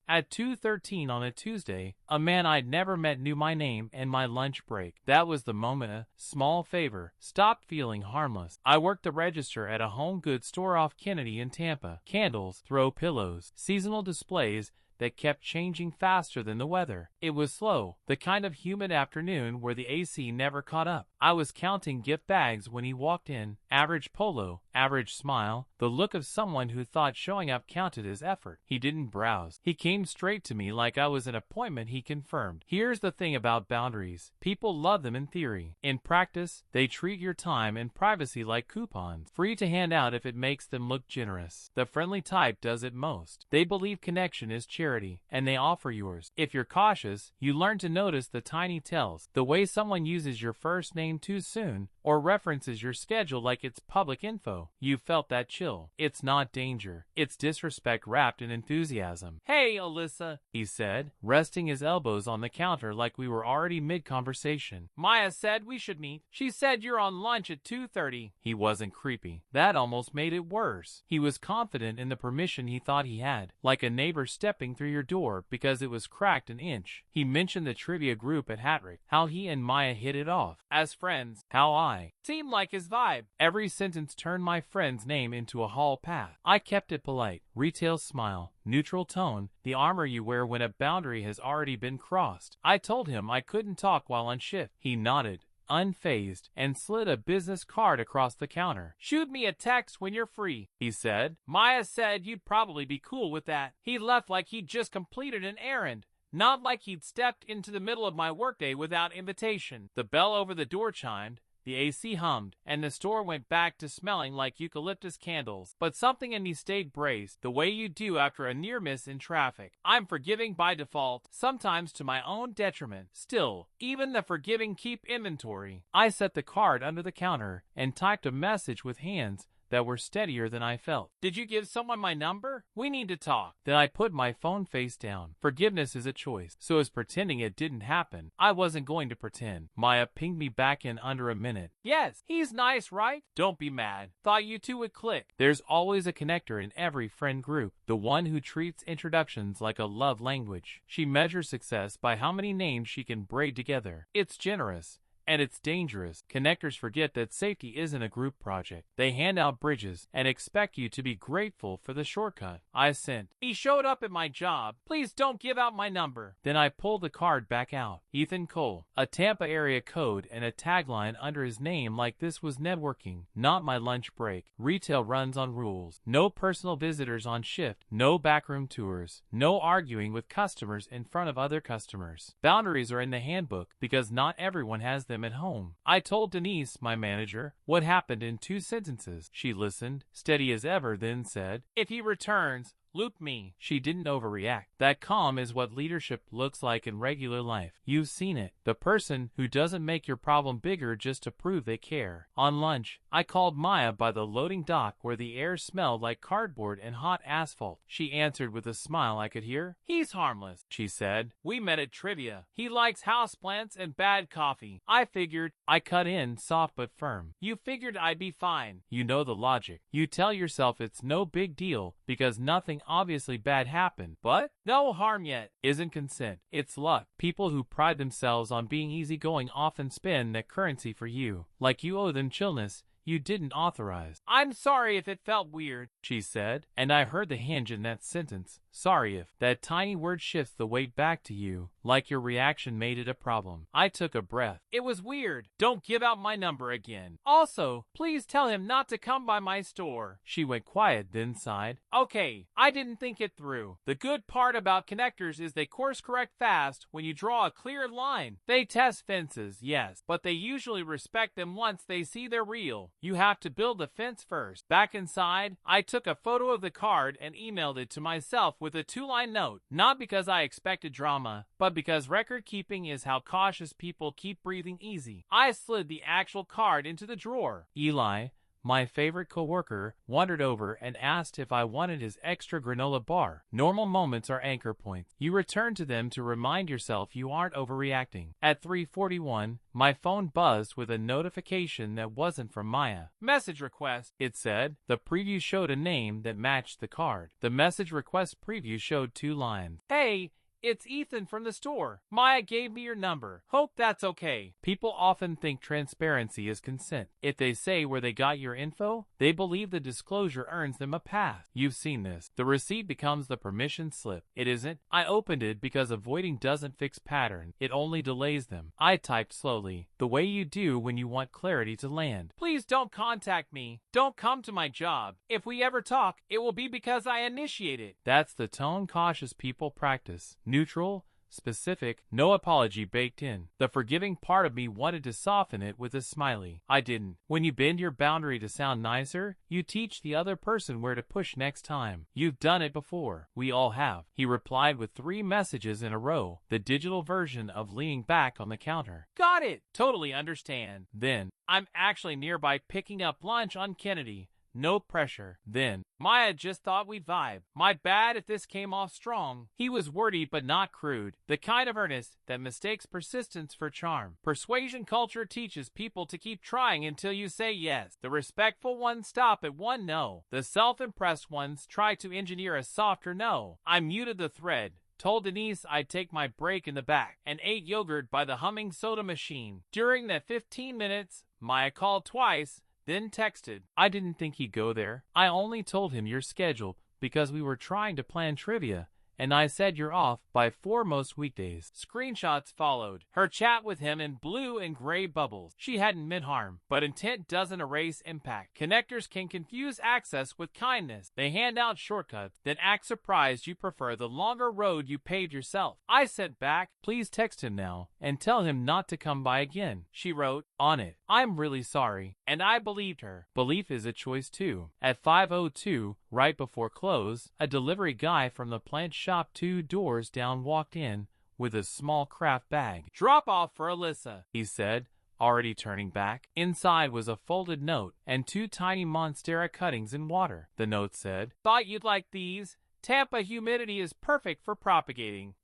At 2:13 on a Tuesday, a man I'd never met knew my name and my lunch break. That was the moment a small favor stopped feeling harmless. I worked the register at a home goods store off Kennedy in Tampa. Candles, throw pillows, seasonal displays that kept changing faster than the weather. It was slow, the kind of humid afternoon where the AC never caught up. I was counting gift bags when he walked in. Average polo, average smile, the look of someone who thought showing up counted as effort. He didn't browse. He came straight to me like I was an appointment he confirmed. Here's the thing about boundaries. People love them in theory. In practice, they treat your time and privacy like coupons, free to hand out if it makes them look generous. The friendly type does it most. They believe connection is charity, and they offer yours. If you're cautious, you learn to notice the tiny tells, the way someone uses your first name too soon, or references your schedule like it's public info. You felt that chill. It's not danger. It's disrespect wrapped in enthusiasm. "Hey, Alyssa," he said, resting his elbows on the counter like we were already mid-conversation. "Maya said we should meet. She said you're on lunch at 2:30. He wasn't creepy. That almost made it worse. He was confident in the permission he thought he had, like a neighbor stepping through your door because it was cracked an inch. He mentioned the trivia group at Hattrick, how he and Maya hit it off as friends, how I seemed like his vibe. Every sentence turned my friend's name into a hall pass. I kept it polite. Retail smile, neutral tone, the armor you wear when a boundary has already been crossed. I told him I couldn't talk while on shift. He nodded, unfazed, and slid a business card across the counter. "Shoot me a text when you're free," he said. "Maya said you'd probably be cool with that." He left like he'd just completed an errand, not like he'd stepped into the middle of my workday without invitation. The bell over the door chimed, the AC hummed, and the store went back to smelling like eucalyptus candles. But something in me stayed braced, the way you do after a near miss in traffic. I'm forgiving by default, sometimes to my own detriment. Still, even the forgiving keep inventory. I set the card under the counter and typed a message with hands that were steadier than I felt. "Did you give someone my number? We need to talk." Then I put my phone face down. Forgiveness is a choice, so as pretending it didn't happen, I wasn't going to pretend. Maya pinged me back in under a minute. "Yes, he's nice, right? Don't be mad. Thought you two would click." There's always a connector in every friend group, the one who treats introductions like a love language. She measures success by how many names she can braid together. It's generous. And it's dangerous. Connectors forget that safety isn't a group project. They hand out bridges and expect you to be grateful for the shortcut. I sent, "He showed up at my job. Please don't give out my number." Then I pulled the card back out. Ethan Cole, a Tampa area code and a tagline under his name like this was networking, not my lunch break. Retail runs on rules. No personal visitors on shift. No backroom tours. No arguing with customers in front of other customers. Boundaries are in the handbook because not everyone has them at home. I told Denise, my manager, what happened in 2 sentences. She listened, steady as ever, then said, "If he returns, loop me." She didn't overreact. That calm is what leadership looks like in regular life. You've seen it. The person who doesn't make your problem bigger just to prove they care. On lunch, I called Maya by the loading dock where the air smelled like cardboard and hot asphalt. She answered with a smile I could hear. "He's harmless," she said. "We met at trivia. He likes houseplants and bad coffee." I figured. I cut in, soft but firm. "You figured I'd be fine." You know the logic. You tell yourself it's no big deal because nothing obviously bad happened, but no harm yet isn't consent. It's luck. People who pride themselves on being easygoing often spend that currency for you, like you owe them chillness you didn't authorize. "I'm sorry if it felt weird," she said, and I heard the hinge in that sentence. Sorry if. That tiny word shifts the weight back to you, like your reaction made it a problem. I took a breath. "It was weird. Don't give out my number again. Also, please tell him not to come by my store." She went quiet, then sighed. "Okay, I didn't think it through. The good part about connectors is they course correct fast when you draw a clear line. They test fences, yes, but they usually respect them once they see they're real. You have to build the fence first." Back inside, I took a photo of the card and emailed it to myself with a 2-line note. Not because I expected drama, but because record keeping is how cautious people keep breathing easy. I slid the actual card into the drawer. Eli, My favorite coworker wandered over and asked if I wanted his extra granola bar. Normal moments are anchor points. You return to them to remind yourself you aren't overreacting. At 3:41, my phone buzzed with a notification that wasn't from Maya. Message request, it said. The preview showed a name that matched the card. The message request preview showed 2 lines. Hey, it's Ethan from the store. Maya gave me your number. Hope that's okay. People often think transparency is consent. If they say where they got your info, they believe the disclosure earns them a pass. You've seen this. The receipt becomes the permission slip. It isn't. I opened it because avoiding doesn't fix patterns. It only delays them. I typed slowly, the way you do when you want clarity to land. Please don't contact me. Don't come to my job. If we ever talk, it will be because I initiate it. That's the tone cautious people practice. Neutral, specific, no apology baked in. The forgiving part of me wanted to soften it with a smiley. I didn't. When you bend your boundary to sound nicer, you teach the other person where to push next time. You've done it before. We all have. He replied with 3 messages in a row, the digital version of leaning back on the counter. Got it. Totally understand. Then, I'm actually nearby picking up lunch on Kennedy. No pressure. Then, Maya just thought we'd vibe. My bad if this came off strong. He was wordy but not crude. The kind of earnest that mistakes persistence for charm. Persuasion culture teaches people to keep trying until you say yes. The respectful ones stop at one no. The self-impressed ones try to engineer a softer no. I muted the thread, told Denise I'd take my break in the back, and ate yogurt by the humming soda machine. During that 15 minutes, Maya called twice, then texted. I didn't think he'd go there. I only told him your schedule because we were trying to plan trivia, and I said you're off by 4 most weekdays. Screenshots followed. Her chat with him in blue and gray bubbles. She hadn't meant harm, but intent doesn't erase impact. Connectors can confuse access with kindness. They hand out shortcuts, then act surprised you prefer the longer road you paved yourself. I sent back, please text him now and tell him not to come by again. She wrote, on it, I'm really sorry. And I believed her. Belief is a choice too. At 5:02, right before close, a delivery guy from the plant shop 2 doors down walked in with a small craft bag. Drop off for Alyssa, he said, already turning back. Inside was a folded note and 2 tiny Monstera cuttings in water. The note said, thought you'd like these. Tampa humidity is perfect for propagating.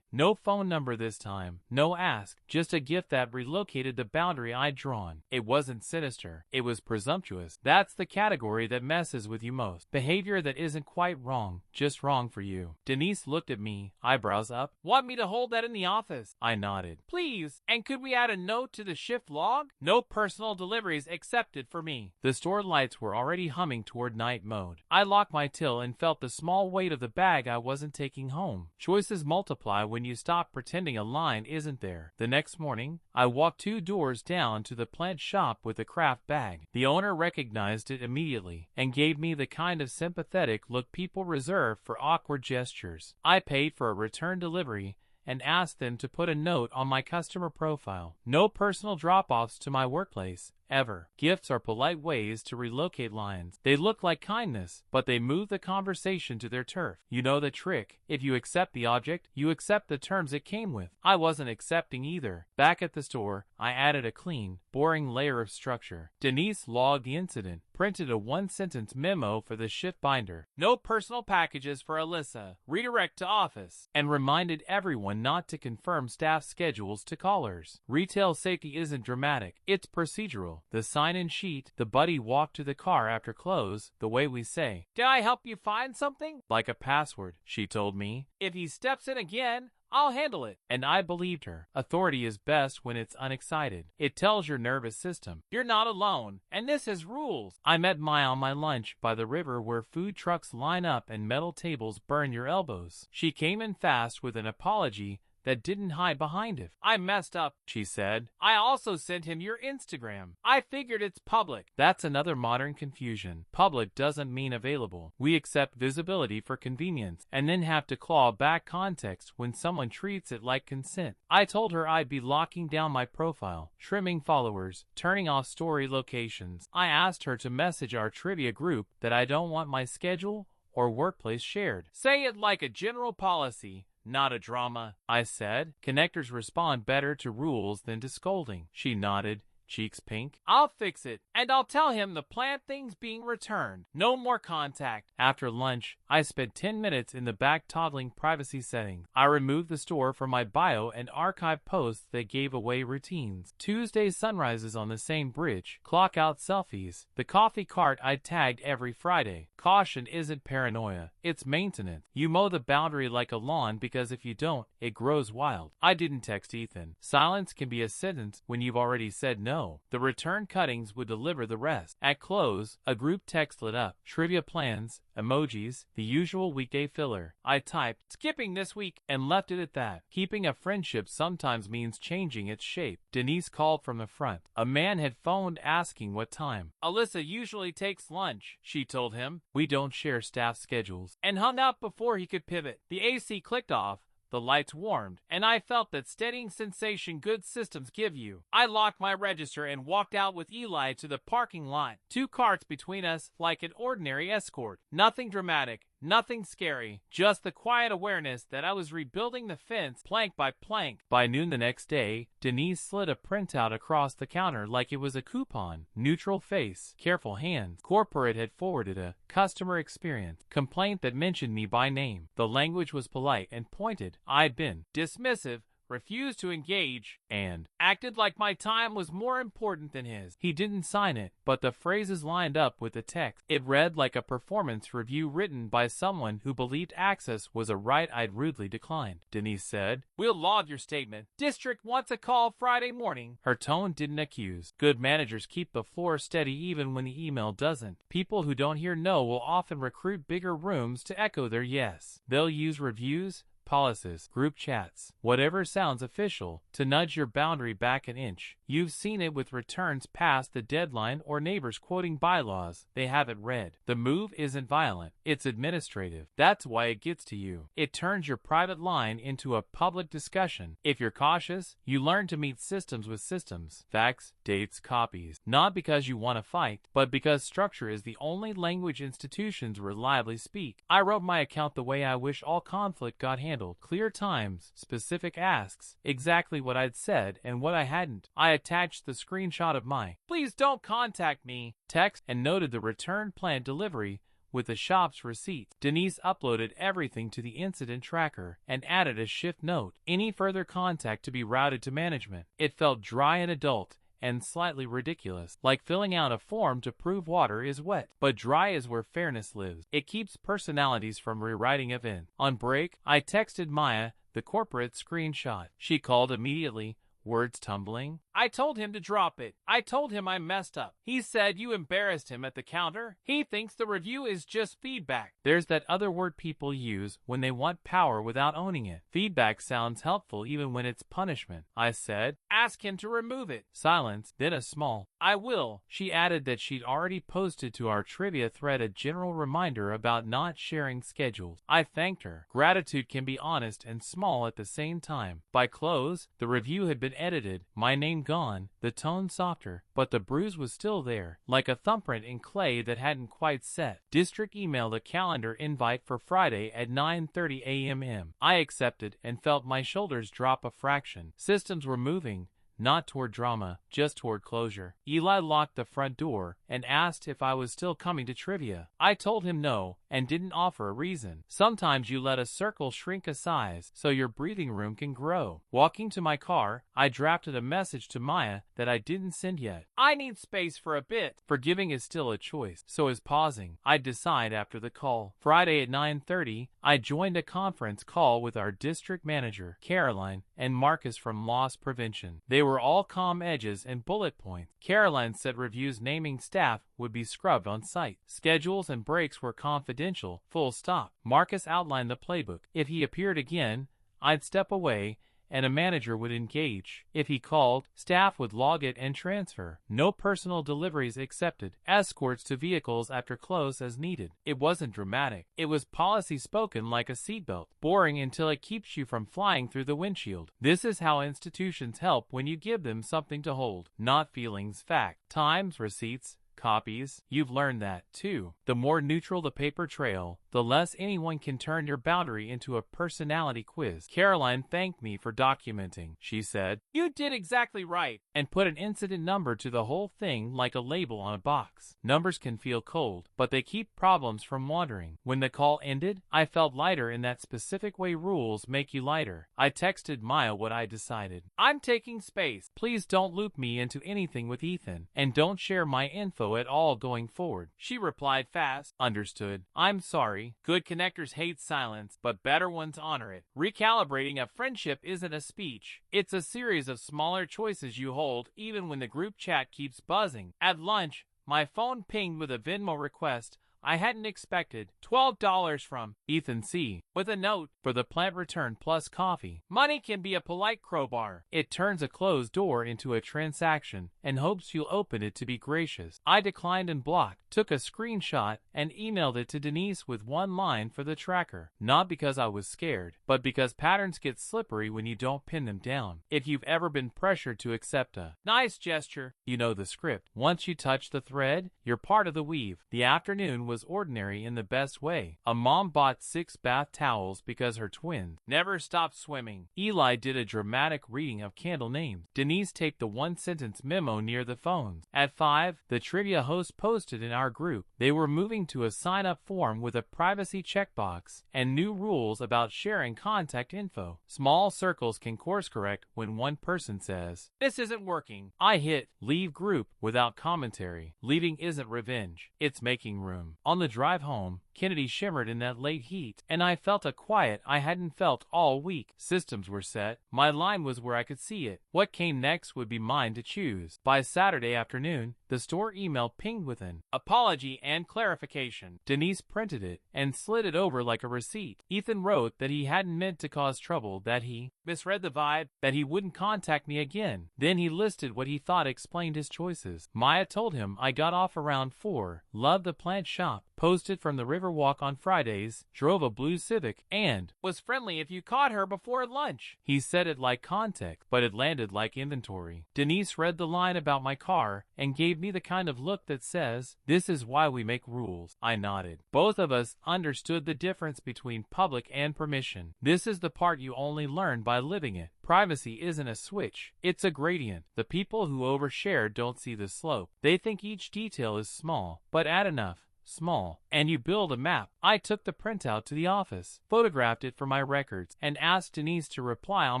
No phone number this time. No ask. Just a gift that relocated the boundary I'd drawn. It wasn't sinister. It was presumptuous. That's the category that messes with you most. Behavior that isn't quite wrong, just wrong for you. Denise looked at me, eyebrows up. Want me to hold that in the office? I nodded. Please. And could we add a note to the shift log? No personal deliveries accepted for me. The store lights were already humming toward night mode. I locked my till and felt the small weight of the bag I wasn't taking home. Choices multiply when you stop pretending a line isn't there. The next morning, I walked 2 doors down to the plant shop with the craft bag. The owner recognized it immediately and gave me the kind of sympathetic look people reserve for awkward gestures. I paid for a return delivery and asked them to put a note on my customer profile. No personal drop-offs to my workplace, ever. Gifts are polite ways to relocate lines. They look like kindness, but they move the conversation to their turf. You know the trick. If you accept the object, you accept the terms it came with. I wasn't accepting either. Back at the store, I added a clean, boring layer of structure. Denise logged the incident, printed a 1-sentence memo for the shift binder. No personal packages for Alyssa. Redirect to office. And reminded everyone not to confirm staff schedules to callers. Retail safety isn't dramatic. It's procedural. The sign-in sheet, the buddy walked to the car after close, the way we say, did I help you find something? Like a password, she told me. If he steps in again, I'll handle it. And I believed her. Authority is best when it's unexcited. It tells your nervous system, you're not alone, and this has rules. I met Maya on my lunch by the river where food trucks line up and metal tables burn your elbows. She came in fast with an apology that didn't hide behind it. I messed up, she said. I also sent him your Instagram. I figured it's public. That's another modern confusion. Public doesn't mean available. We accept visibility for convenience and then have to claw back context when someone treats it like consent. I told her I'd be locking down my profile, trimming followers, turning off story locations. I asked her to message our trivia group that I don't want my schedule or workplace shared. Say it like a general policy, not a drama, I said. Connectors respond better to rules than to scolding. She nodded, cheeks pink. I'll fix it, and I'll tell him the plant thing's being returned. No more contact. After lunch, I spent 10 minutes in the back toggling privacy settings. I removed the store from my bio and archived posts that gave away routines. Tuesday sunrises on the same bridge, clock out selfies, the coffee cart I tagged every Friday. Caution isn't paranoia, it's maintenance. You mow the boundary like a lawn because if you don't, it grows wild. I didn't text Ethan. Silence can be a sentence when you've already said no. The return cuttings would deliver the rest. At close, a group text lit up. Trivia plans, emojis, the usual weekday filler. I typed, skipping this week, and left it at that. Keeping a friendship sometimes means changing its shape. Denise called from the front. A man had phoned asking what time. Alyssa usually takes lunch, she told him. We don't share staff schedules. And hung up before he could pivot. The AC clicked off. The lights warmed, and I felt that steadying sensation good systems give you. I locked my register and walked out with Eli to the parking lot. 2 carts between us like an ordinary escort. Nothing dramatic. Nothing scary, just the quiet awareness that I was rebuilding the fence plank by plank. By noon the next day, Denise slid a printout across the counter like it was a coupon. Neutral face, careful hands. Corporate had forwarded a customer experience complaint that mentioned me by name. The language was polite and pointed. I'd been dismissive, refused to engage, and acted like my time was more important than his. He didn't sign it, but the phrases lined up with the text. It read like a performance review written by someone who believed access was a right I'd rudely declined. Denise said, "We'll log your statement. District wants a call Friday morning." Her tone didn't accuse. Good managers keep the floor steady even when the email doesn't. People who don't hear no will often recruit bigger rooms to echo their yes. They'll use reviews, policies, group chats, whatever sounds official, to nudge your boundary back an inch. You've seen it with returns past the deadline or neighbors quoting bylaws they haven't read. The move isn't violent, it's administrative. That's why it gets to you. It turns your private line into a public discussion. If you're cautious, you learn to meet systems with systems, facts, dates, copies. Not because you want to fight, but because structure is the only language institutions reliably speak. I wrote my account the way I wish all conflict got handled. Clear times, specific asks, exactly what I'd said and what I hadn't. I attached the screenshot of my "please don't contact me" text and noted the return plan delivery with the shop's receipt. Denise uploaded everything to the incident tracker and added a shift note, any further contact to be routed to management. It felt dry and adult, and slightly ridiculous, like filling out a form to prove water is wet. But dry is where fairness lives. It keeps personalities from rewriting events. On break, I texted Maya the corporate screenshot. She called immediately, words tumbling. I told him to drop it. I told him I messed up. He said you embarrassed him at the counter. He thinks the review is just feedback. There's that other word people use when they want power without owning it. Feedback sounds helpful even when it's punishment. I said, ask him to remove it. Silence, then a small, I will. She added that she'd already posted to our trivia thread a general reminder about not sharing schedules. I thanked her. Gratitude can be honest and small at the same time. By close, the review had been edited, my name gone, the tone softer, but the bruise was still there, like a thumbprint in clay that hadn't quite set. District emailed a calendar invite for Friday at 9:30 a.m. I accepted and felt my shoulders drop a fraction. Systems were moving, not toward drama, just toward closure. Eli locked the front door and asked if I was still coming to trivia. I told him no and didn't offer a reason. Sometimes you let a circle shrink a size so your breathing room can grow. Walking to my car, I drafted a message to Maya that I didn't send yet. I need space for a bit. Forgiving is still a choice, so is pausing. I'd decide after the call. Friday at 9:30, I joined a conference call with our district manager, Caroline, and Marcus from loss prevention. They were all calm edges and bullet points. Caroline said reviews naming staff would be scrubbed on site. Schedules and breaks were confidential, full stop. Marcus outlined the playbook. If he appeared again, I'd step away and a manager would engage. If he called, staff would log it and transfer. No personal deliveries accepted. Escorts to vehicles after close as needed. It wasn't dramatic. It was policy spoken like a seatbelt. Boring until it keeps you from flying through the windshield. This is how institutions help when you give them something to hold. Not feelings, fact. Times, receipts, copies. You've learned that, too. The more neutral the paper trail, the less anyone can turn your boundary into a personality quiz. Caroline thanked me for documenting. She said, "You did exactly right," and put an incident number to the whole thing like a label on a box. Numbers can feel cold, but they keep problems from wandering. When the call ended, I felt lighter in that specific way rules make you lighter. I texted Maya what I decided. "I'm taking space. Please don't loop me into anything with Ethan, and don't share my info at all going forward." She replied fast, "Understood. I'm sorry. Good connectors hate silence, but better ones honor it." Recalibrating a friendship isn't a speech. It's a series of smaller choices you hold even when the group chat keeps buzzing. At lunch, my phone pinged with a Venmo request I hadn't expected. $12 from Ethan C. with a note for the plant return plus coffee. Money can be a polite crowbar. It turns a closed door into a transaction and hopes you'll open it to be gracious. I declined and blocked, took a screenshot, and emailed it to Denise with one line for the tracker. Not because I was scared, but because patterns get slippery when you don't pin them down. If you've ever been pressured to accept a nice gesture, you know the script. Once you touch the thread, you're part of the weave. The afternoon was ordinary in the best way. A mom bought 6 bath towels because her twins never stopped swimming. Eli did a dramatic reading of candle names. Denise taped the one-sentence memo near the phones. At 5, the trivia host posted in our group they were moving to a sign-up form with a privacy checkbox and new rules about sharing contact info. Small circles can course-correct when one person says, "This isn't working." I hit leave group without commentary. Leaving isn't revenge. It's making room. On the drive home, Kennedy shimmered in that late heat, and I felt a quiet I hadn't felt all week. Systems were set. My line was where I could see it. What came next would be mine to choose. By Saturday afternoon, the store email pinged with an apology and clarification. Denise printed it and slid it over like a receipt. Ethan wrote that he hadn't meant to cause trouble, that he misread the vibe, that he wouldn't contact me again. Then he listed what he thought explained his choices. Maya told him I got off around 4, loved the plant shop, posted from the Riverwalk on Fridays, drove a blue Civic, and was friendly if you caught her before lunch. He said it like context, but it landed like inventory. Denise read the line about my car and gave me the kind of look that says, "This is why we make rules." I nodded. Both of us understood the difference between public and permission. This is the part you only learn by living it. Privacy isn't a switch, it's a gradient. The people who overshare don't see the slope. They think each detail is small, but add enough. Small, and you build a map. I took the printout to the office, photographed it for my records, and asked Denise to reply on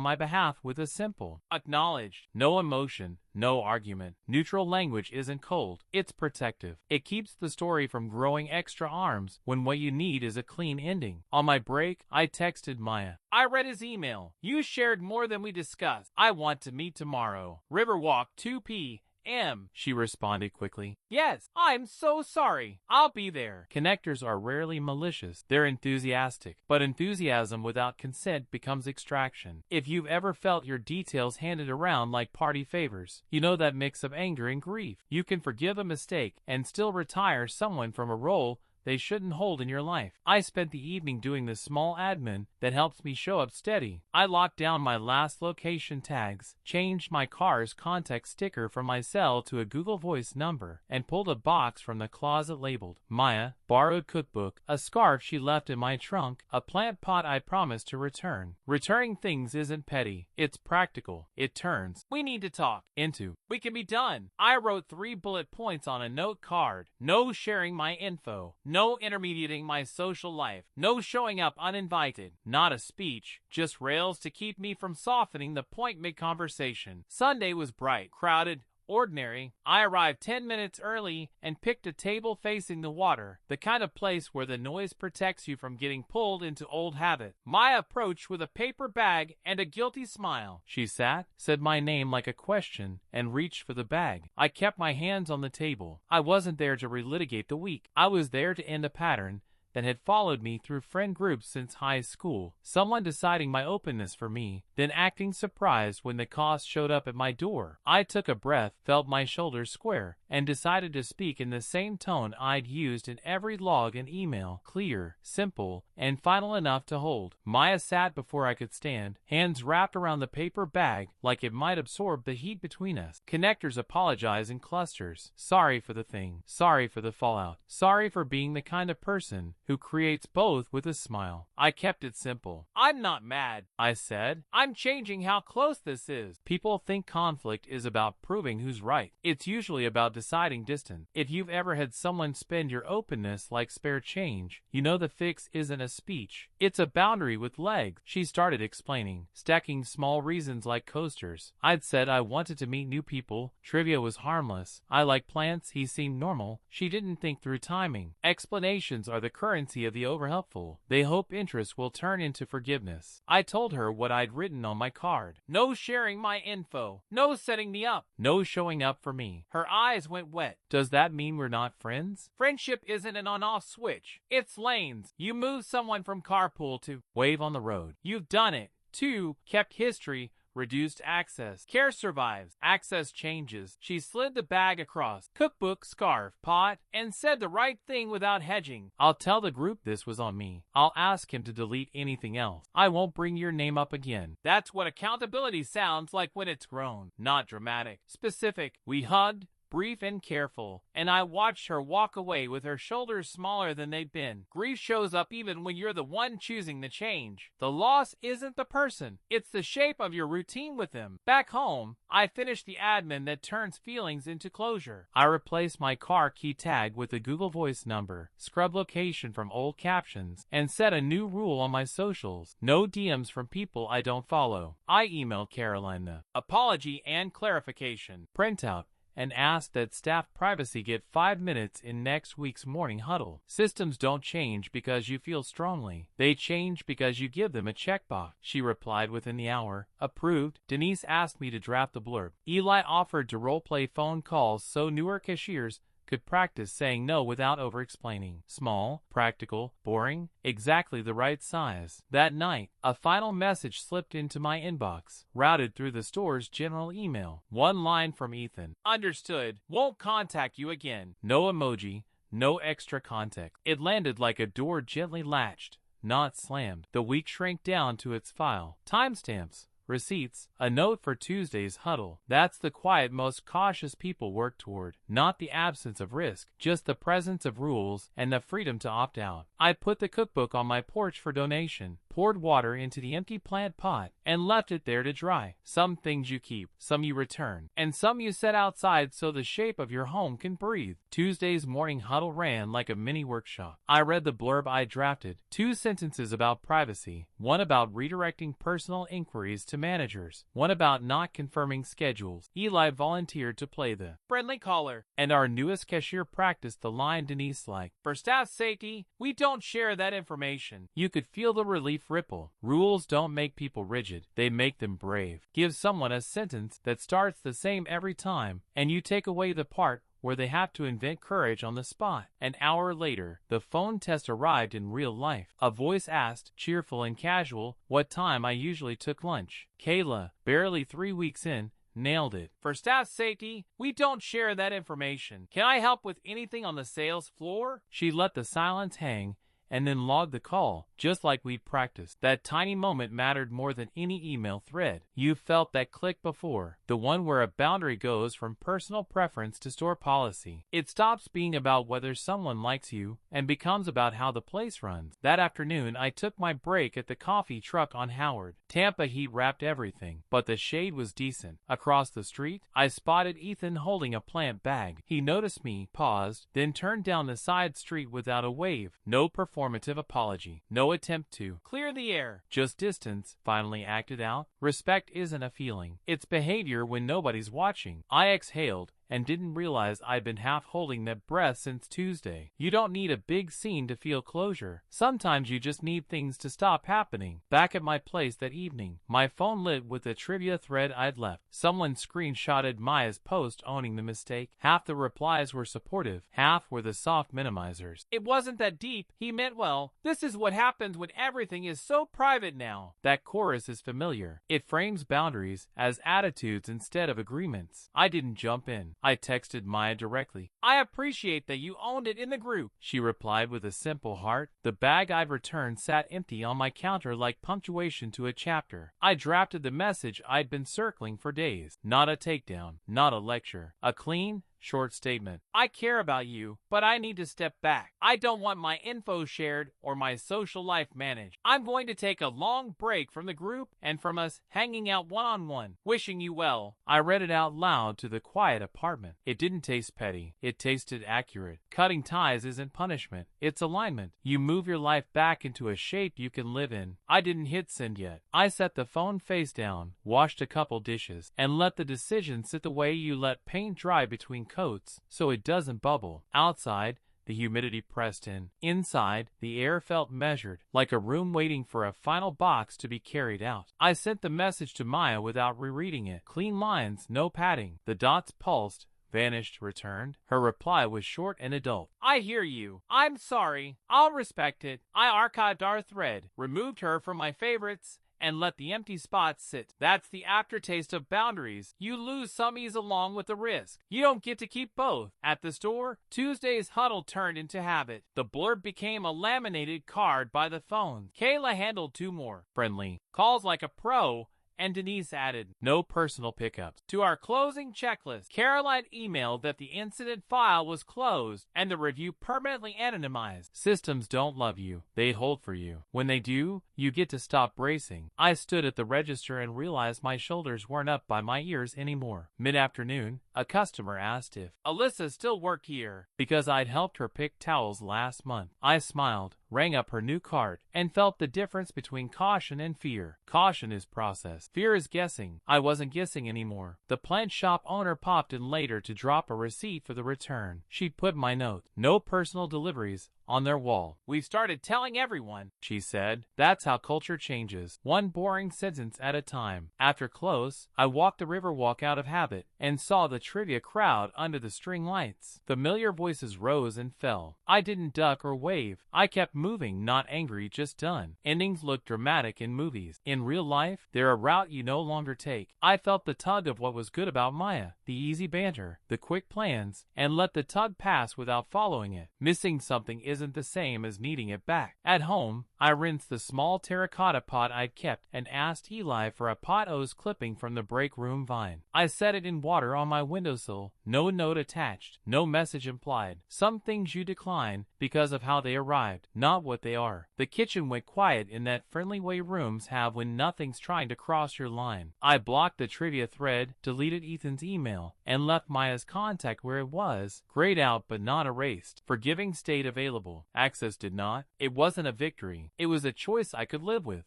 my behalf with a simple acknowledged. No emotion, no argument. Neutral language isn't cold, it's protective. It keeps the story from growing extra arms when what you need is a clean ending. On my break, I texted Maya. "I read his email. You shared more than we discussed. I want to meet tomorrow. Riverwalk 2 p.m. She responded quickly. "Yes, I'm so sorry. I'll be there." Connectors are rarely malicious. They're enthusiastic. But enthusiasm without consent becomes extraction. If you've ever felt your details handed around like party favors, you know that mix of anger and grief. You can forgive a mistake and still retire someone from a role they shouldn't hold in your life. I spent the evening doing the small admin that helps me show up steady. I locked down my last location tags, changed my car's contact sticker from my cell to a Google Voice number, and pulled a box from the closet labeled Maya, borrowed cookbook, a scarf she left in my trunk, a plant pot I promised to return. Returning things isn't petty, it's practical. It turns, "We need to talk," into, "We can be done." I wrote 3 bullet points on a note card. No sharing my info. No intermediating my social life. No showing up uninvited. Not a speech, just rails to keep me from softening the point mid-conversation. Sunday was bright, crowded, ordinary. I arrived 10 minutes early and picked a table facing the water, the kind of place where the noise protects you from getting pulled into old habit. Maya approached with a paper bag and a guilty smile. She sat, said my name like a question, and reached for the bag. I kept my hands on the table. I wasn't there to relitigate the week. I was there to end a pattern that had followed me through friend groups since high school. Someone deciding my openness for me, then acting surprised when the cost showed up at my door. I took a breath, felt my shoulders square, and decided to speak in the same tone I'd used in every log and email. Clear, simple, and final enough to hold. Maya sat before I could stand, hands wrapped around the paper bag like it might absorb the heat between us. Connectors apologize in clusters. Sorry for the thing. Sorry for the fallout. Sorry for being the kind of person who creates both with a smile. I kept it simple. I'm not mad, I said. I'm changing how close this is. People think conflict is about proving who's right. It's usually about deciding distance. If you've ever had someone spend your openness like spare change, you know the fix isn't a speech. It's a boundary with legs. She started explaining, stacking small reasons like coasters. I'd said I wanted to meet new people. Trivia was harmless. I like plants. He seemed normal. She didn't think through timing. Explanations are the currency of the overhelpful. They hope interest will turn into forgiveness. I told her what I'd written on my card. No sharing my info. No setting me up. No showing up for me. Her eyes went wet. Does that mean we're not friends? Friendship isn't an on-off switch. It's lanes. You move someone from carpool to wave on the road. You've done it. 2. Kept history. Reduced access. Care survives. Access changes. She slid the bag across. Cookbook, scarf, pot, and said the right thing without hedging. I'll tell the group this was on me. I'll ask him to delete anything else. I won't bring your name up again. That's what accountability sounds like when it's grown. Not dramatic. Specific. We hugged. Brief and careful, and I watched her walk away with her shoulders smaller than they'd been. Grief shows up even when you're the one choosing the change. The loss isn't the person, it's the shape of your routine with them. Back home, I finished the admin that turns feelings into closure. I replaced my car key tag with a Google Voice number, scrubbed location from old captions, and set a new rule on my socials. No DMs from people I don't follow. I emailed Carolina. Apology and clarification. Printout. And asked that staff privacy get 5 minutes in next week's morning huddle. Systems don't change because you feel strongly. They change because you give them a checkbox. She replied within the hour. Approved. Denise asked me to draft the blurb. Eli offered to role-play phone calls so newer cashiers could practice saying no without over-explaining. Small, practical, boring, exactly the right size. That night, a final message slipped into my inbox, routed through the store's general email. One line from Ethan. Understood. Won't contact you again. No emoji, no extra context. It landed like a door gently latched, not slammed. The week shrank down to its file. Timestamps. Receipts, a note for Tuesday's huddle. That's the quiet most cautious people work toward. Not the absence of risk, just the presence of rules and the freedom to opt out. I put the cookbook on my porch for donation, poured water into the empty plant pot, and left it there to dry. Some things you keep, some you return, and some you set outside so the shape of your home can breathe. Tuesday's morning huddle ran like a mini workshop. I read the blurb I drafted. 2 sentences about privacy, one about redirecting personal inquiries to managers, one about not confirming schedules. Eli volunteered to play the friendly caller, and our newest cashier practiced the line Denise liked. For staff safety, we don't share that information. You could feel the relief ripple. Rules don't make people rigid, they make them brave. Give someone a sentence that starts the same every time, and you take away the part where they have to invent courage on the spot. An hour later, the phone test arrived in real life. A voice asked, cheerful and casual, what time I usually took lunch. Kayla, barely 3 weeks in, nailed it. For staff safety, we don't share that information. Can I help with anything on the sales floor? She let the silence hang and then logged the call, just like we'd practiced. That tiny moment mattered more than any email thread. You felt that click before, the one where a boundary goes from personal preference to store policy. It stops being about whether someone likes you and becomes about how the place runs. That afternoon, I took my break at the coffee truck on Howard. Tampa heat wrapped everything, but the shade was decent. Across the street, I spotted Ethan holding a plant bag. He noticed me, paused, then turned down the side street without a wave. No performative apology. No attempt to clear the air. Just distance, finally acted out. Respect isn't a feeling. It's behavior when nobody's watching. I exhaled and didn't realize I'd been half holding that breath since Tuesday. You don't need a big scene to feel closure. Sometimes you just need things to stop happening. Back at my place that evening, my phone lit with a trivia thread I'd left. Someone screenshotted Maya's post owning the mistake. Half the replies were supportive, half were the soft minimizers. It wasn't that deep. He meant well. This is what happens when everything is so private now. That chorus is familiar. It frames boundaries as attitudes instead of agreements. I didn't jump in. I texted Maya directly. I appreciate that you owned it in the group, she replied with a simple heart. The bag I'd returned sat empty on my counter like punctuation to a chapter. I drafted the message I'd been circling for days. Not a takedown, not a lecture. A clean, short statement. I care about you, but I need to step back. I don't want my info shared or my social life managed. I'm going to take a long break from the group and from us hanging out one-on-one. Wishing you well. I read it out loud to the quiet apartment. It didn't taste petty. It tasted accurate. Cutting ties isn't punishment. It's alignment. You move your life back into a shape you can live in. I didn't hit send yet. I set the phone face down, washed a couple dishes, and let the decision sit the way you let paint dry between coats so it doesn't bubble. Outside, the humidity pressed in. Inside, the air felt measured, like a room waiting for a final box to be carried out. I sent the message to Maya without rereading it. Clean lines, no padding. The dots pulsed, vanished, returned. Her reply was short and adult. I hear you. I'm sorry. I'll respect it. I archived our thread, removed her from my favorites, and let the empty spots sit. That's the aftertaste of boundaries. You lose some ease along with the risk. You don't get to keep both. At the store, Tuesday's huddle turned into habit. The blurb became a laminated card by the phone. Kayla handled 2 more. Friendly. Calls like a pro. And Denise added, no personal pickups. To our closing checklist, Caroline emailed that the incident file was closed and the review permanently anonymized. Systems don't love you. They hold for you. When they do, you get to stop bracing. I stood at the register and realized my shoulders weren't up by my ears anymore. Mid-afternoon, a customer asked if Alyssa still worked here because I'd helped her pick towels last month. I smiled, rang up her new card, and felt the difference between caution and fear. Caution is process. Fear is guessing. I wasn't guessing anymore. The plant shop owner popped in later to drop a receipt for the return. She'd put my note, no personal deliveries, on their wall. We've started telling everyone, she said. That's how culture changes, one boring sentence at a time. After close, I walked the Riverwalk out of habit and saw the trivia crowd under the string lights. Familiar voices rose and fell. I didn't duck or wave. I kept moving, not angry, just done. Endings look dramatic in movies. In real life, they're a route you no longer take. I felt the tug of what was good about Maya, the easy banter, the quick plans, and let the tug pass without following it. Missing something isn't the same as needing it back. At home, I rinsed the small terracotta pot I'd kept and asked Eli for a pot-hose clipping from the break room vine. I set it in water on my windowsill, no note attached, no message implied. Some things you decline because of how they arrived, not what they are. The kitchen went quiet in that friendly way rooms have when nothing's trying to cross your line. I blocked the trivia thread, deleted Ethan's email, and left Maya's contact where it was, grayed out but not erased. Forgiving stayed available. Access did not. It wasn't a victory. It was a choice I could live with.